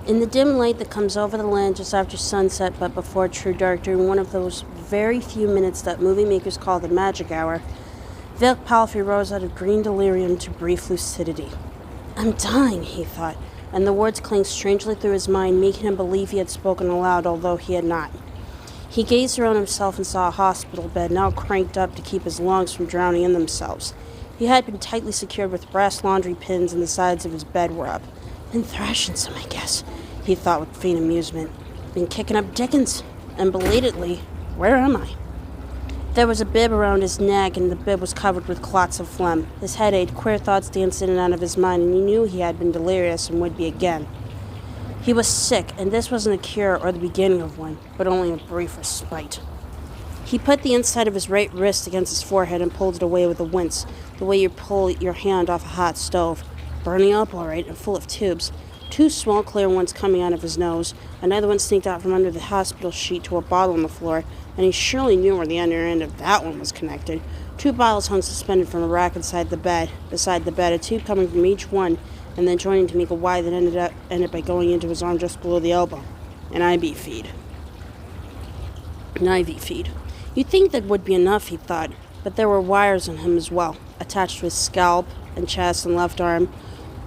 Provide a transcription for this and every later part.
In the dim light that comes over the land just after sunset but before true dark, during one of those very few minutes that movie makers call the magic hour, Vic Palfrey rose out of green delirium to brief lucidity. "I'm dying," he thought, and the words clanged strangely through his mind, making him believe he had spoken aloud, although he had not. He gazed around himself and saw a hospital bed, now cranked up to keep his lungs from drowning in themselves. He had been tightly secured with brass laundry pins, and the sides of his bed were up. "Been thrashing some, I guess," he thought with faint amusement. "Been kicking up Dickens, and belatedly, where am I?" There was a bib around his neck, and the bib was covered with clots of phlegm. His head ached, queer thoughts danced in and out of his mind, and he knew he had been delirious and would be again. He was sick, and this wasn't a cure or the beginning of one, but only a brief respite. He put the inside of his right wrist against his forehead and pulled it away with a wince, the way you pull your hand off a hot stove. Burning up all right and full of tubes. 2 small clear ones coming out of his nose. Another one sneaked out from under the hospital sheet to a bottle on the floor, and he surely knew where the other end of that one was connected. 2 bottles hung suspended from a rack beside the bed, a tube coming from each one, and then joining to make a Y that ended by going into his arm just below the elbow. An IV feed. An IV feed. You'd think that would be enough, he thought, but there were wires on him as well, attached to his scalp and chest and left arm.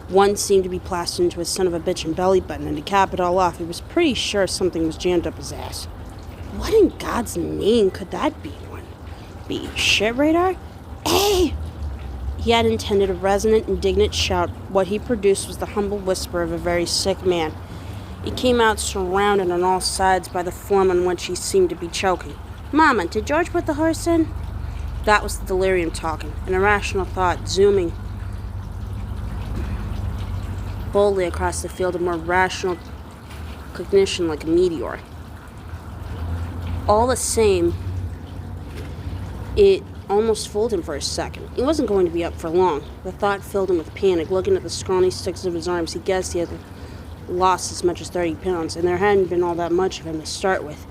One seemed to be plastered into his son of a bitch and belly button, and to cap it all off, he was pretty sure something was jammed up his ass. What in God's name could that be? Be shit radar? Hey! He had intended a resonant, indignant shout. What he produced was the humble whisper of a very sick man. It came out surrounded on all sides by the form on which he seemed to be choking. "Mama, did George put the horse in?" That was the delirium talking, an irrational thought zooming boldly across the field of more rational cognition like a meteor. All the same, it almost fooled him for a second. He wasn't going to be up for long. The thought filled him with panic. Looking at the scrawny sticks of his arms, he guessed he had lost as much as 30 pounds, and there hadn't been all that much of him to start with.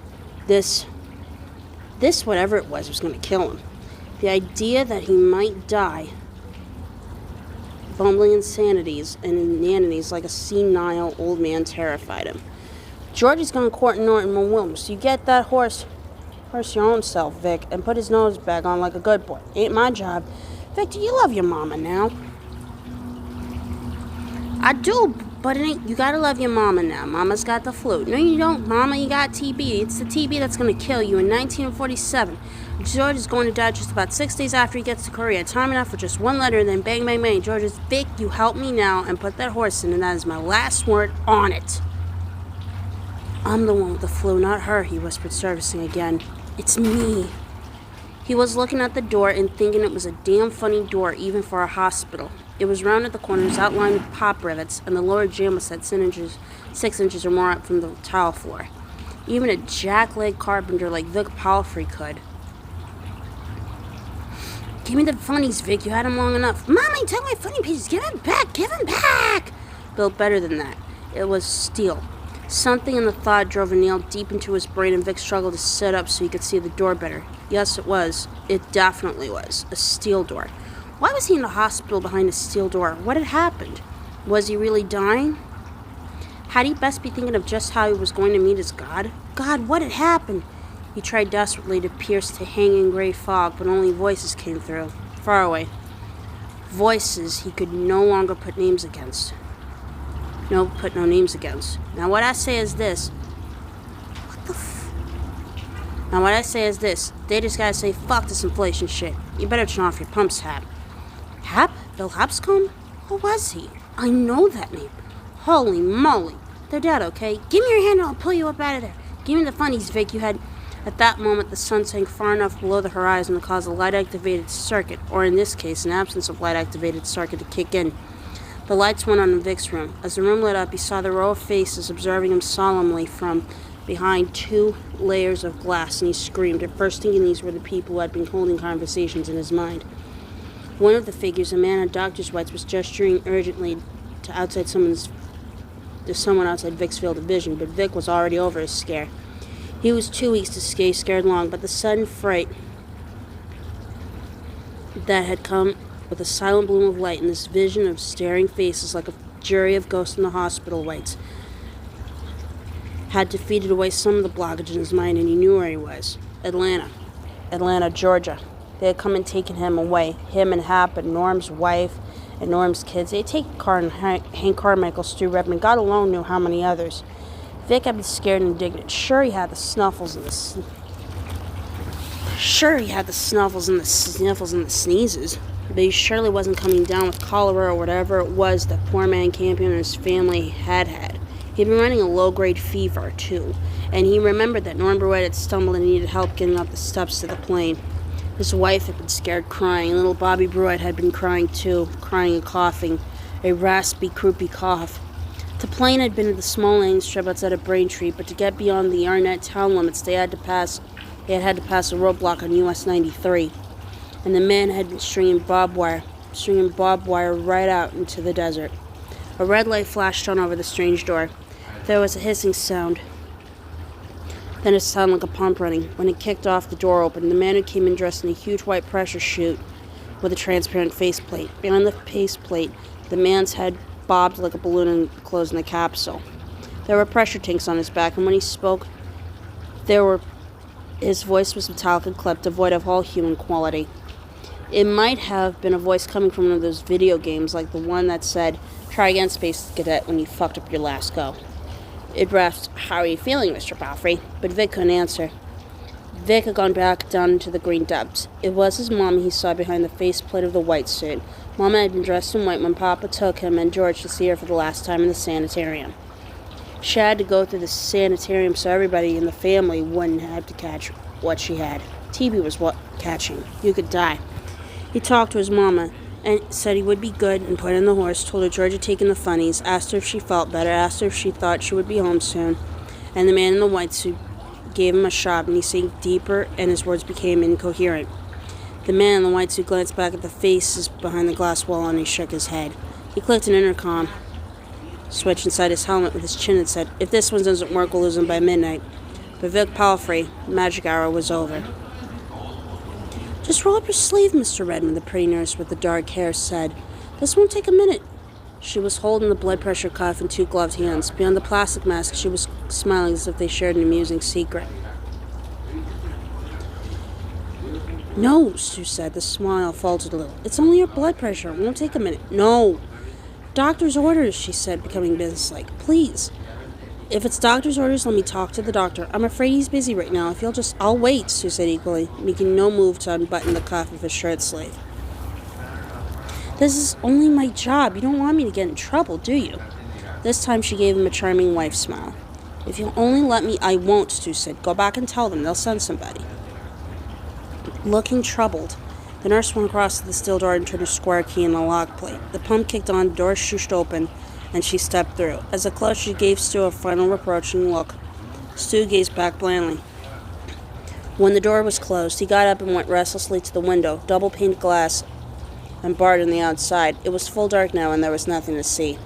This, whatever it was going to kill him. The idea that he might die bumbling insanities and inanities like a senile old man terrified him. "Georgie's gone courting Norton Williams. You get that horse your own self, Vic, and put his nose back on like a good boy. Ain't my job. Victor, you love your mama now." "I do, but it ain't. You gotta love your mama now. Mama's got the flu." "No, you don't, Mama. You got TB. It's the TB that's gonna kill you in 1947. George is going to die just about 6 days after he gets to Korea. Time enough for just one letter, and then bang, bang, bang. George is, Vic, you help me now and put that horse in, and that is my last word on it." "I'm the one with the flu, not her," he whispered, servicing again. "It's me." He was looking at the door and thinking it was a damn funny door, even for a hospital. It was round at the corners, outlined with pop rivets, and the lower jamb was set 6 inches or more up from the tile floor. Even a jack-leg carpenter like Vic Palfrey could. "Give me the funnies, Vic. You had them long enough." "Mama, you took my funny pieces. Give them back. Give them back." Built better than that. It was steel. Something in the thought drove a nail deep into his brain, and Vic struggled to sit up so he could see the door better. Yes, it was. It definitely was. A steel door. Why was he in the hospital behind a steel door? What had happened? Was he really dying? Had he best be thinking of just how he was going to meet his God? God, what had happened? He tried desperately to pierce the hanging gray fog, but only voices came through, far away. Voices he could no longer put names against. Put no names against. Now what I say is this. Now what I say is this. They just gotta say, fuck this inflation shit. You better turn off your pumps, Hap. Hap? Bill Hapscomb? Who was he? I know that name. Holy moly. They're dead, okay? Give me your hand and I'll pull you up out of there. Give me the funnies, Vic. You had... At that moment, the sun sank far enough below the horizon to cause a light-activated circuit, or in this case, an absence of light-activated circuit to kick in. The lights went on in Vic's room. As the room lit up, he saw the row of faces observing him solemnly from behind 2 layers of glass, and he screamed, at first thinking these were the people who had been holding conversations in his mind. One of the figures, a man in doctor's whites, was gesturing urgently to someone outside Vic's field of vision, but Vic was already over his scare. He was too weak to stay scared long, but the sudden fright that had come with a silent bloom of light and this vision of staring faces like a jury of ghosts in the hospital lights had defeated away some of the blockage in his mind, and he knew where he was. Atlanta, Georgia. They had come and taken him away. Him and Hap and Norm's wife and Norm's kids. They had taken Carr and Hank Carmichael, Stu Redman. God alone knew how many others. Vic had been scared and indignant. Sure, he had the sniffles and the sniffles and the sneezes, but he surely wasn't coming down with cholera or whatever it was that poor man Campion and his family had had. He'd been running a low-grade fever, too, and he remembered that Norm Burwett had stumbled and needed help getting up the steps to the plane. His wife had been scared, crying. Little Bobby Burwett had been crying, too, crying and coughing, a raspy, croupy cough. The plane had been at the small landing strip outside of Braintree, but to get beyond the Arnett town limits, they had had to pass a roadblock on US 93, and the men had been stringing barbed wire right out into the desert. A red light flashed on over the strange door. There was a hissing sound, then it sounded like a pump running. When it kicked off, the door opened. The man who came in dressed in a huge white pressure chute with a transparent faceplate. Behind the faceplate, the man's head bobbed like a balloon enclosed in a capsule. There were pressure tanks on his back, and when he spoke, his voice was metallic and clipped, devoid of all human quality. It might have been a voice coming from one of those video games, like the one that said, "Try again, Space Cadet," when you fucked up your last go. It rasped, "How are you feeling, Mr. Palfrey?" But Vic couldn't answer. Vic had gone back down into the green depths. It was his mom he saw behind the faceplate of the white suit. Mama had been dressed in white when Papa took him and George to see her for the last time in the sanitarium. She had to go through the sanitarium so everybody in the family wouldn't have to catch what she had. TB was what catching. You could die. He talked to his mama and said he would be good and put in the horse, told her George had taken the funnies, asked her if she felt better, asked her if she thought she would be home soon, and the man in the white suit gave him a shot, and he sank deeper and his words became incoherent. The man in the white suit glanced back at the faces behind the glass wall and he shook his head. He clicked an intercom switch inside his helmet with his chin and said, "If this one doesn't work, we'll lose him by midnight." But Vic Palfrey, magic hour was over. "Just roll up your sleeve, Mr. Redmond," the pretty nurse with the dark hair said. "This won't take a minute." She was holding the blood pressure cuff in two gloved hands. Beyond the plastic mask, she was smiling as if they shared an amusing secret. "No," Sue said. The smile faltered a little. "It's only your blood pressure. It won't take a minute." "No." "Doctor's orders," she said, becoming businesslike. "Please." "If it's doctor's orders, let me talk to the doctor. I'm afraid he's busy right now. If you'll just... I'll wait," Sue said equally, making no move to unbutton the cuff of his shirt sleeve. "This is only my job. You don't want me to get in trouble, do you?" This time she gave him a charming wife smile. "If you'll only let me..." "I won't," Sue said. "Go back and tell them. They'll send somebody." Looking troubled, the nurse went across to the steel door and turned a square key in the lock plate. The pump kicked on, the door shooshed open, and she stepped through. As it closed, she gave Stu a final reproaching look. Stu gazed back blandly. When the door was closed, he got up and went restlessly to the window, double-paned glass and barred on the outside. It was full dark now, and there was nothing to see.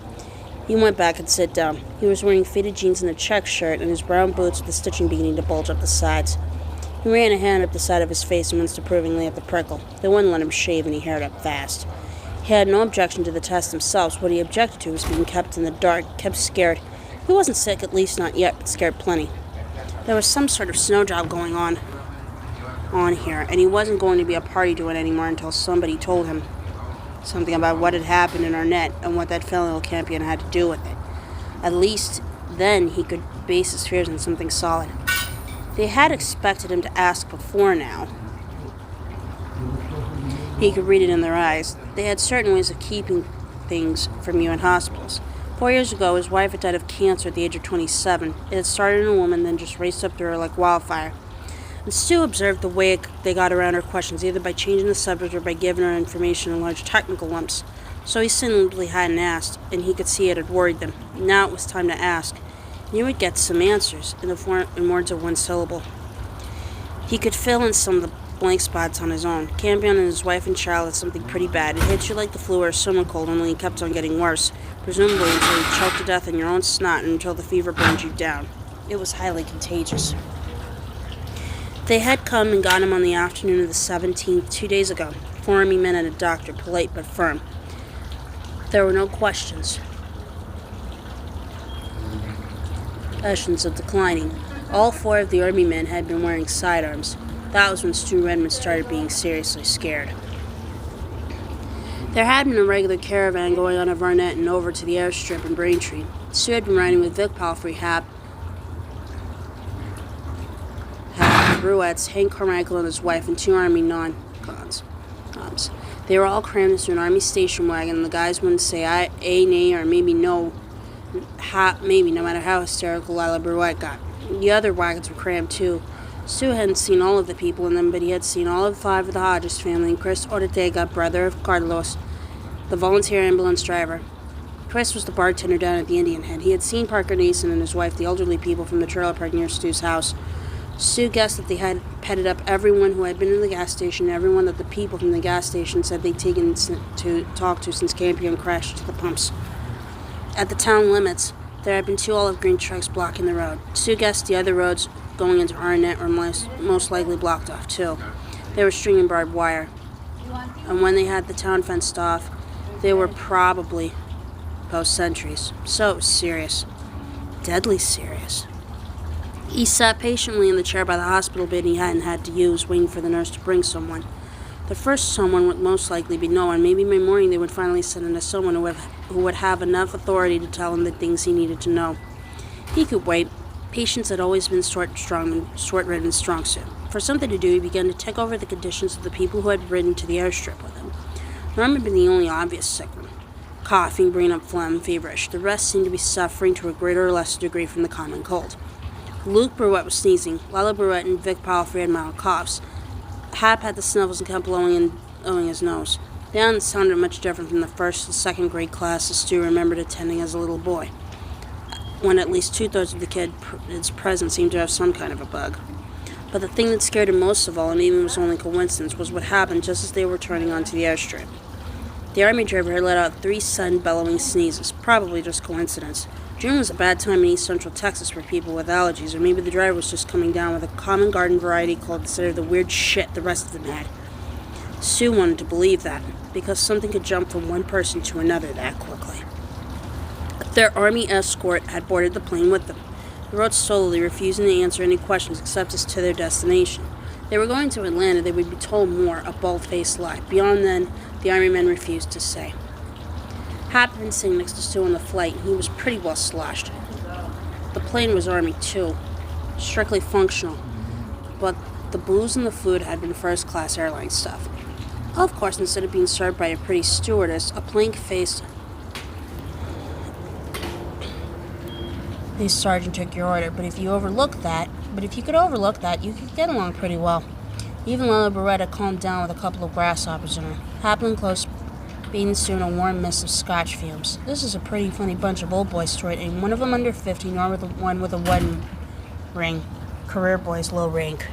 He went back and sat down. He was wearing faded jeans and a check shirt, and his brown boots with the stitching beginning to bulge up the sides. He ran a hand up the side of his face and winced approvingly at the prickle. They wouldn't let him shave, and he haired up fast. He had no objection to the tests themselves. What he objected to was being kept in the dark, kept scared. He wasn't sick, at least not yet, but scared plenty. There was some sort of snow job going on here, and he wasn't going to be a party to it anymore until somebody told him something about what had happened in Arnett and what that fellow Campion had to do with it. At least then he could base his fears on something solid. They had expected him to ask before now. He could read it in their eyes. They had certain ways of keeping things from you in hospitals. 4 years ago, his wife had died of cancer at the age of 27. It had started in a woman, then just raced up through her like wildfire. And Stu observed the way they got around her questions, either by changing the subject or by giving her information in large technical lumps. So he simply hadn't asked, and he could see it had worried them. Now it was time to ask. He would get some answers in words of one syllable. He could fill in some of the blank spots on his own. Campion and his wife and child had something pretty bad. It hit you like the flu or a summer cold, only it kept on getting worse, presumably until you choked to death in your own snot and until the fever burned you down. It was highly contagious. They had come and got him on the afternoon of the 17th, 2 days ago. 4 Army men and a doctor, polite but firm. There were no questions. Echelons of declining. All 4 of the Army men had been wearing sidearms. That was when Stu Redmond started being seriously scared. There had been a regular caravan going on of Arnett and over to the airstrip in Braintree. Stu had been riding with Vic Palfrey, Hap, Bruettes, Hank Carmichael and his wife, and 2 Army non-cons. They were all crammed into an Army station wagon, and the guys wouldn't say nay, or maybe no, maybe, no matter how hysterical Lila Bruette got. The other wagons were crammed too. Stu hadn't seen all of the people in them, but he had seen all of 5 of the Hodges family, and Chris Ortega, brother of Carlos, the volunteer ambulance driver. Chris was the bartender down at the Indian Head. He had seen Parker Nason and his wife, the elderly people from the trailer park near Stu's house. Stu guessed that they had petted up everyone who had been in the gas station, and everyone that the people from the gas station said they'd taken to talk to since Campion crashed to the pumps. At the town limits, there had been 2 olive green trucks blocking the road. Stu guessed the other roads going into Arnett were most likely blocked off too. They were stringing barbed wire. And when they had the town fenced off, they were probably post sentries. So it was serious. Deadly serious. He sat patiently in the chair by the hospital bed he hadn't had to use, waiting for the nurse to bring someone. The first someone would most likely be no one. Maybe by morning they would finally send in someone who would have enough authority to tell him the things he needed to know. He could wait. Patience had always been short-ridden strong suit. For something to do, he began to take over the conditions of the people who had ridden to the airstrip with him. Norm had been the only obvious sick one. Coughing, bringing up phlegm, feverish. The rest seemed to be suffering to a greater or lesser degree from the common cold. Luke Bruette was sneezing. Lila Bruette and Vic Palfrey had mild coughs. Hap had the sniffles and kept blowing his nose. They hadn't sounded much different from the first and second grade classes Stu remembered attending as a little boy, when at least 2/3 of the kids present seemed to have some kind of a bug. But the thing that scared him most of all, and even was only coincidence, was what happened just as they were turning onto the airstrip. The Army driver had let out 3 sudden bellowing sneezes, probably just coincidence. June was a bad time in East Central Texas for people with allergies, or maybe the driver was just coming down with a common garden variety cold instead of the weird shit the rest of them had. Stu wanted to believe that, because something could jump from one person to another that quickly. Their Army escort had boarded the plane with them. They rode slowly, refusing to answer any questions except as to their destination. They were going to Atlanta. They would be told more, a bald-faced lie. Beyond then, the Army men refused to say. Hap had been sitting next to Stu on the flight, and he was pretty well sloshed. The plane was Army, too. Strictly functional. But the booze and the food had been first-class airline stuff. Of course, instead of being served by a pretty stewardess, a plank-faced sergeant took your order. But if you could overlook that, you could get along pretty well. Even Lila Beretta calmed down with a couple of grasshoppers in her. Happening close, bathing Stu in a warm mist of scotch fumes. This is a pretty funny bunch of old boys, Stuart, and one of them under 50, nor with one with a wedding ring. Career boys, low rank.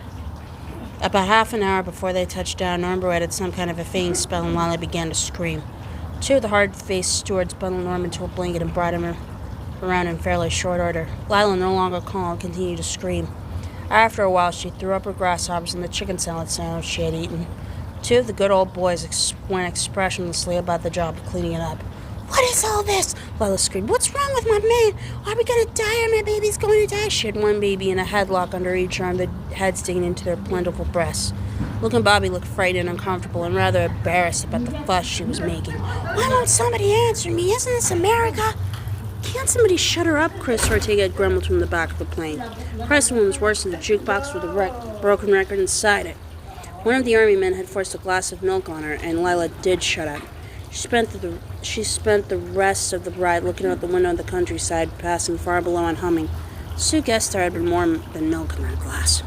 About half an hour before they touched down, Norm Beretta had some kind of a fainting spell, and Lila began to scream. 2 of the hard-faced stewards bundled Norm into a blanket and brought him around in fairly short order. Lila, no longer calm, continued to scream. After a while, she threw up her grasshoppers and the chicken salad sandwich she had eaten. 2 of the good old boys went expressionlessly about the job of cleaning it up. "What is all this?" Lila screamed. "What's wrong with my man? Are we going to die or my baby's going to die?" She had one baby in a headlock under each arm, the head sticking into their plentiful breasts. Luke and Bobby looked frightened, uncomfortable, and rather embarrassed about the fuss she was making. "Why won't somebody answer me? Isn't this America?" "Can't somebody shut her up?" Chris Ortega grumbled from the back of the plane. Preston was worse than the jukebox with a broken record inside it. One of the Army men had forced a glass of milk on her, and Lila did shut up. She spent the rest of the ride looking out the window of the countryside, passing far below and humming. Stu guessed there had been more than milk in that glass.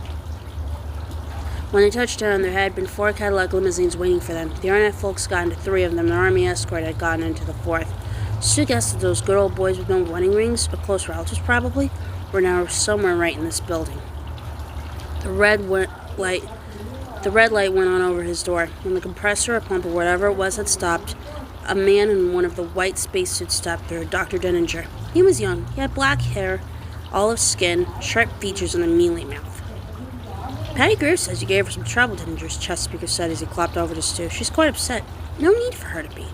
When they touched down, there had been 4 Cadillac limousines waiting for them. The Arnett folks got into 3 of them. The Army escort had gotten into the 4th. Stu guessed that those good old boys with no wedding rings, or close relatives probably, were now somewhere right in this building. The red light went on over his door. When the compressor or pump or whatever it was had stopped, a man in one of the white spacesuits stepped through, Dr. Denninger. He was young. He had black hair, olive skin, sharp features, and a mealy mouth. "Patty Greer says you gave her some trouble," Denninger's chest speaker said as he clopped over to Stu. "She's quite upset. No need for her to be."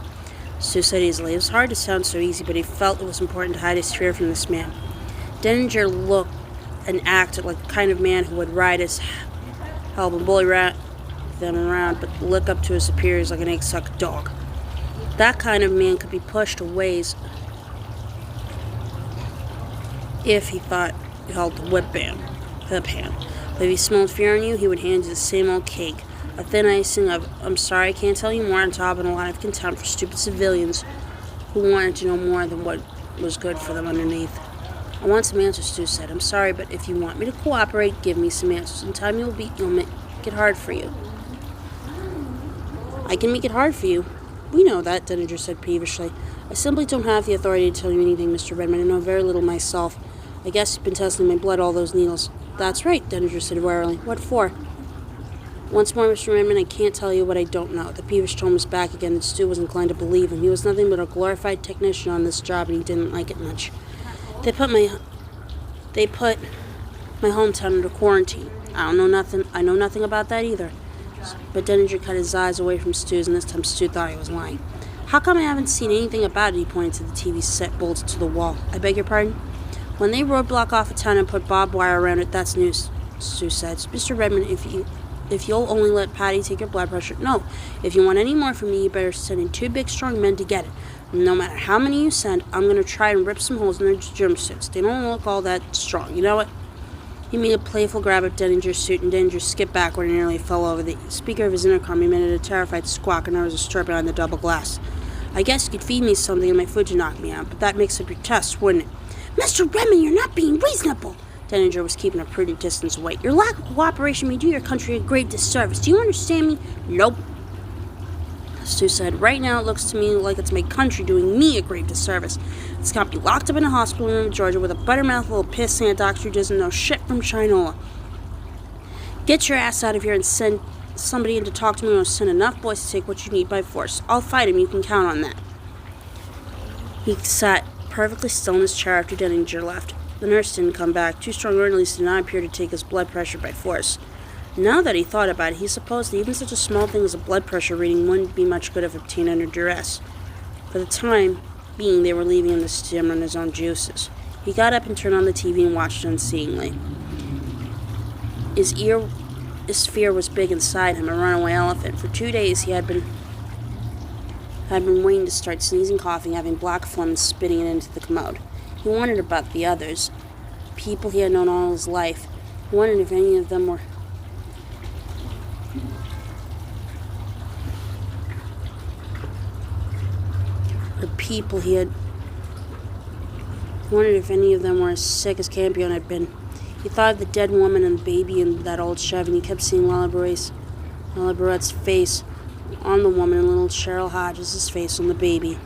Stu said easily. It was hard to sound so easy, but he felt it was important to hide his fear from this man. Denninger looked and acted like the kind of man who would ride his help and bully them around, but lick up to his superiors like an egg-sucking dog. That kind of man could be pushed to ways if he thought he held the whip hand. But if he smelled fear on you, he would hand you the same old cake. A thin icing of, I'm sorry, I can't tell you more, on top, and a lot of contempt for stupid civilians who wanted to know more than what was good for them underneath. I want some answers, Stu said. I'm sorry, but if you want me to cooperate, give me some answers. In time you'll make it hard for you. I can make it hard for you. We know that, Denninger said peevishly. I simply don't have the authority to tell you anything, Mr. Redmond. I know very little myself. I guess you've been testing my blood, all those needles. That's right, Denninger said warily. What for? Once more, Mr. Redmond, I can't tell you what I don't know. The peevish tone was back again, and Stu was inclined to believe him. He was nothing but a glorified technician on this job, and he didn't like it much. They put my hometown under quarantine. I know nothing about that either. But Denninger cut his eyes away from Stu's, and this time Stu thought he was lying. How come I haven't seen anything about it? He pointed to the TV set bolted to the wall. I beg your pardon? When they roadblock off a town and put barbed wire around it, that's news, Stu said. Mr. Redmond, if you'll only let Patty take your blood pressure. No, if you want any more from me, you better send in 2 big, strong men to get it. No matter how many you send, I'm going to try and rip some holes in their germsuits. They don't look all that strong, you know what? He made a playful grab at Denninger's suit, and Denninger skipped backward and nearly fell over. The speaker of his intercom emitted a terrified squawk, and there was a stir behind the double glass. I guess you could feed me something and my food to knock me out, but that makes up your test, wouldn't it? Mr. Redmond, you're not being reasonable. Denninger was keeping a prudent distance away. Your lack of cooperation may do your country a great disservice. Do you understand me? Nope. Stu said, right now it looks to me like it's my country doing me a great disservice. It's got me locked up in a hospital room in Georgia with a buttermouth little pissant doctor who doesn't know shit from Chinola. Get your ass out of here and send somebody in to talk to me, or send enough boys to take what you need by force. I'll fight him, you can count on that. He sat perfectly still in his chair after Denninger left. The nurse didn't come back. 2 strong orderlies did not appear to take his blood pressure by force. Now that he thought about it, he supposed that even such a small thing as a blood pressure reading wouldn't be much good if obtained under duress. For the time being, they were leaving him to stimmer on his own juices. He got up and turned on the TV and watched unseeingly. His fear was big inside him, a runaway elephant. For 2 days he had been waiting to start sneezing, coughing, having black phlegm, and spitting it into the commode. He wondered about the others, people he had known all his life. He wondered if any of them were as sick as Campion had been. He thought of the dead woman and the baby and that old Chevy, and he kept seeing Lella Barrett's face on the woman and little Cheryl Hodges' face on the baby.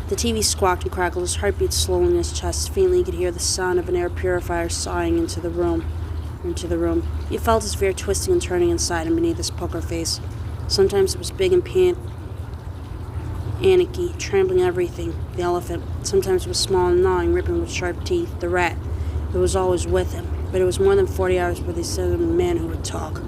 The TV squawked and crackled. His heart beat slowly in his chest. Faintly he could hear the sound of an air purifier sighing into the room. He felt his fear twisting and turning inside him beneath his poker face. Sometimes it was big and panicky, trampling everything, the elephant. Sometimes it was small and gnawing, ripping with sharp teeth, the rat. It was always with him, but it was more than 40 hours before they sent him a man who would talk.